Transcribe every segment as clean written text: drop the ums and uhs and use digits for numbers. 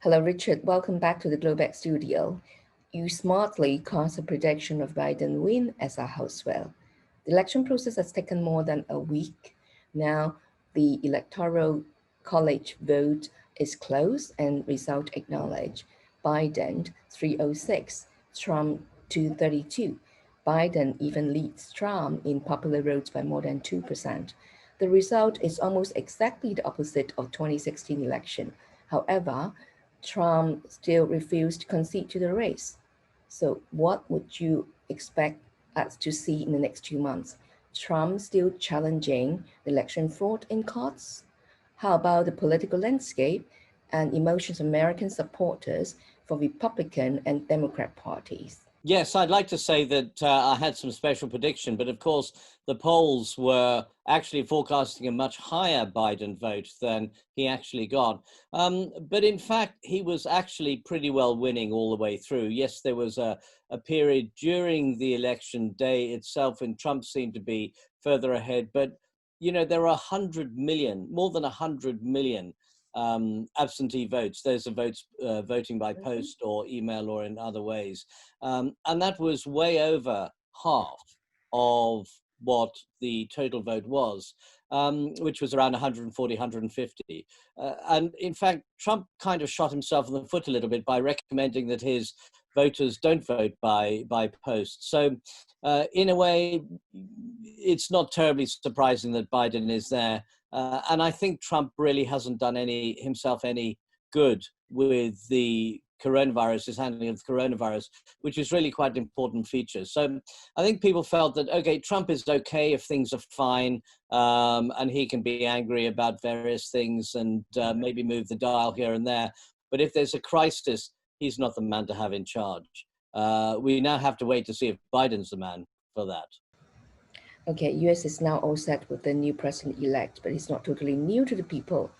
Hello, Richard. Welcome back to the GlobeX studio. You smartly cast a prediction of Biden win as a House well. The election process has taken more than a week. Now, the Electoral College vote is closed and result acknowledged. Biden 306, Trump 232. Biden even leads Trump in popular votes by more than 2%. The result is almost exactly the opposite of 2016 election. However, Trump still refused to concede to the race. So, what would you expect us to see in the next 2 months? Trump still challenging the election fraud in courts? How about the political landscape and emotions of American supporters for Republican and Democrat parties? Yes, I'd like to say that I had some special prediction, but of course the polls were actually forecasting a much higher Biden vote than he actually got. But in fact, he was actually pretty well winning all the way through. Yes, there was a period during the election day itself when Trump seemed to be further ahead, but there are 100 million, more than 100 million absentee votes. Those are votes voting by post or email or in other ways. And that was way over half of what the total vote was, which was around 140, 150. And in fact, Trump kind of shot himself in the foot a little bit by recommending that his voters don't vote by post. So in a way, it's not terribly surprising that Biden is there. And I think Trump really hasn't done himself any good with the coronavirus, his handling of the coronavirus, which is really quite an important feature. So I think people felt that, okay, Trump is okay if things are fine, and he can be angry about various things and maybe move the dial here and there. But if there's a crisis, he's not the man to have in charge. We now have to wait to see if Biden's the man for that. Okay, US is now all set with the new president-elect, but he's not totally new to the people.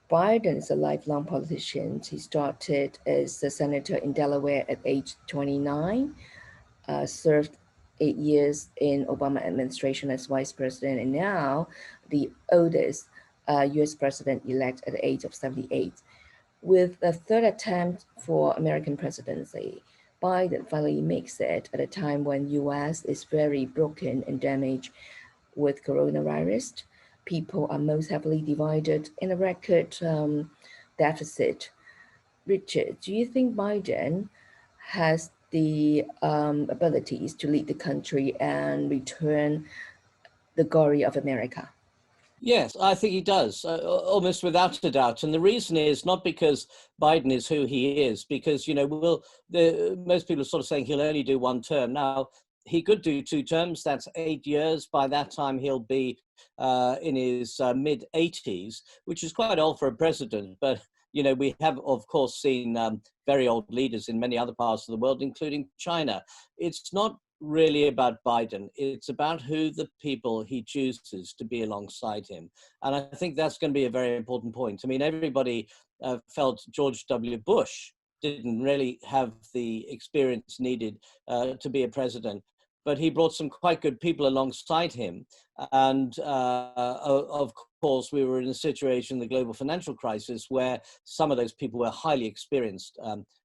Biden is a lifelong politician. He started as a senator in Delaware at age 29, served 8 years in Obama administration as vice president, and now the oldest US president-elect at the age of 78. With the third attempt for American presidency, Biden finally makes it at a time when US is very broken and damaged with coronavirus. People are most heavily divided in a record deficit. Richard, do you think Biden has the abilities to lead the country and return the glory of America? Yes, I think he does, almost without a doubt. And the reason is not because Biden is who he is, because, most people are sort of saying he'll only do one term. Now, he could do 2 terms, that's 8 years. By that time, he'll be in his mid-80s, which is quite old for a president. But, we have, of course, seen very old leaders in many other parts of the world, including China. It's not really about Biden. It's about who the people he chooses to be alongside him. And I think that's going to be a very important point. I mean, everybody felt George W. Bush didn't really have the experience needed to be a president, but he brought some quite good people alongside him. And of course, we were in a situation, the global financial crisis, where some of those people were highly experienced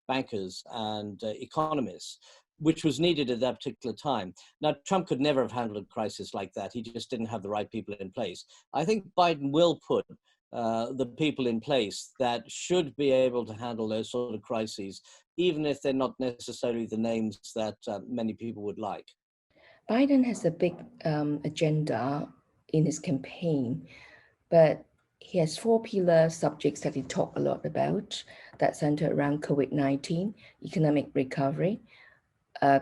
bankers and economists, which was needed at that particular time. Now, Trump could never have handled a crisis like that. He just didn't have the right people in place. I think Biden will put the people in place that should be able to handle those sort of crises, even if they're not necessarily the names that many people would like. Biden has a big agenda in his campaign, but he has 4 pillar subjects that he talked a lot about that center around COVID-19, economic recovery,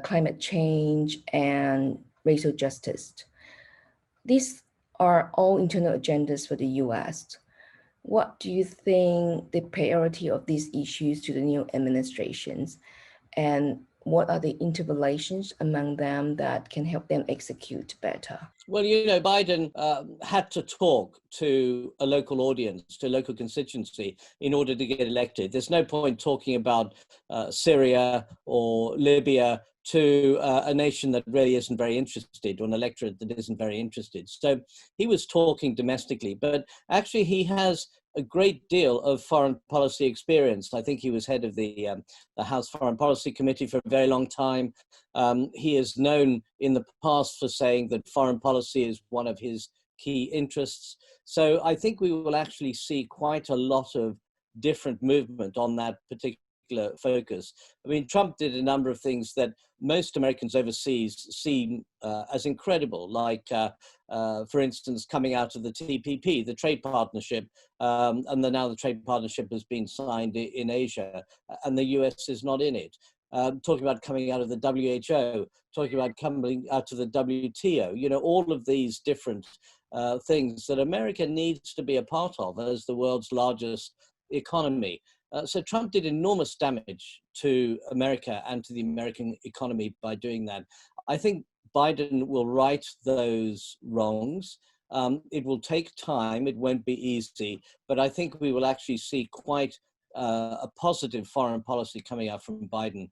climate change, and racial justice. These are all internal agendas for the US. What do you think the priority of these issues to the new administrations, and what are the interrelations among them that can help them execute better? Well, Biden had to talk to a local audience, to a local constituency in order to get elected. There's no point talking about Syria or Libya to a nation that really isn't very interested, or an electorate that isn't very interested. So he was talking domestically, but actually he has a great deal of foreign policy experience. I think he was head of the House Foreign Policy Committee for a very long time. He is known in the past for saying that foreign policy is one of his key interests. So I think we will actually see quite a lot of different movement on that particular focus. I mean, Trump did a number of things that most Americans overseas see as incredible, like, for instance, coming out of the TPP, the trade partnership, and now the trade partnership has been signed in Asia, and the US is not in it. Talking about coming out of the WHO, talking about coming out of the WTO, you know, all of these different things that America needs to be a part of as the world's largest economy. So Trump did enormous damage to America and to the American economy by doing that. I think Biden will right those wrongs. It will take time. It won't be easy, but I think we will actually see quite a positive foreign policy coming out from Biden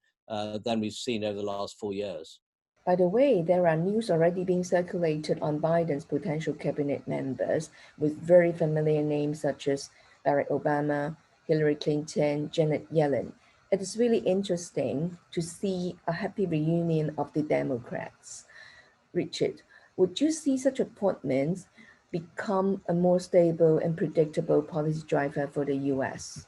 than we've seen over the last 4 years. By the way, there are news already being circulated on Biden's potential cabinet members with very familiar names such as Barack Obama, Hillary Clinton, Janet Yellen. It is really interesting to see a happy reunion of the Democrats. Richard, would you see such appointments become a more stable and predictable policy driver for the US?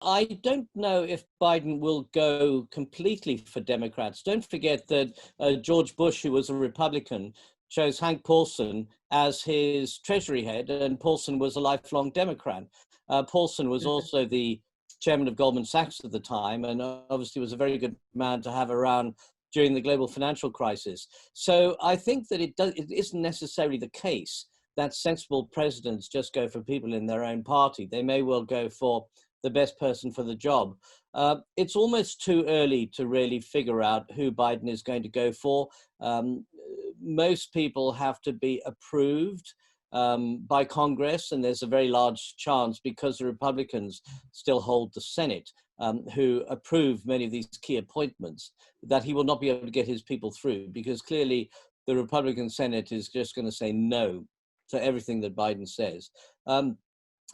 I don't know if Biden will go completely for Democrats. Don't forget that George Bush, who was a Republican, chose Hank Paulson as his Treasury head, and Paulson was a lifelong Democrat. Paulson was also the chairman of Goldman Sachs at the time, and obviously was a very good man to have around during the global financial crisis. So I think that it isn't necessarily the case that sensible presidents just go for people in their own party. They may well go for the best person for the job. It's almost too early to really figure out who Biden is going to go for. Most people have to be approved by Congress, and there's a very large chance, because the Republicans still hold the Senate, who approve many of these key appointments, that he will not be able to get his people through, because clearly the Republican Senate is just going to say no to everything that Biden says.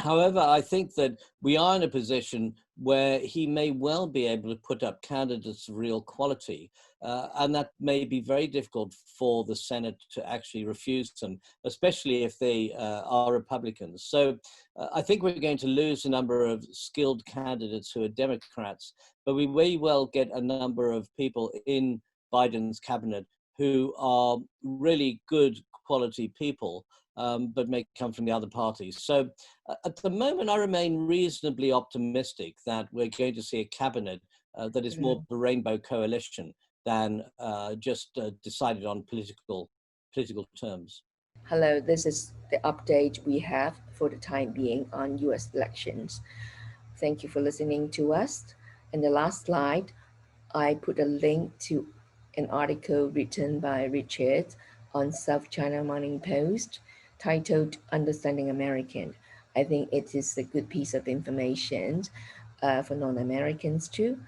However, I think that we are in a position where he may well be able to put up candidates of real quality, and that may be very difficult for the Senate to actually refuse them, especially if they are Republicans. So I think we're going to lose a number of skilled candidates who are Democrats, but we may well get a number of people in Biden's cabinet who are really good quality people, but may come from the other parties. So at the moment, I remain reasonably optimistic that we're going to see a cabinet that is more of a rainbow coalition than just decided on political terms. Hello, this is the update we have for the time being on US elections. Thank you for listening to us. In the last slide, I put a link to an article written by Richard on South China Morning Post titled Understanding American. I think it is a good piece of information for non-Americans too.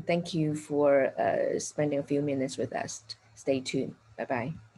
Thank you for spending a few minutes with us. Stay tuned. Bye-bye.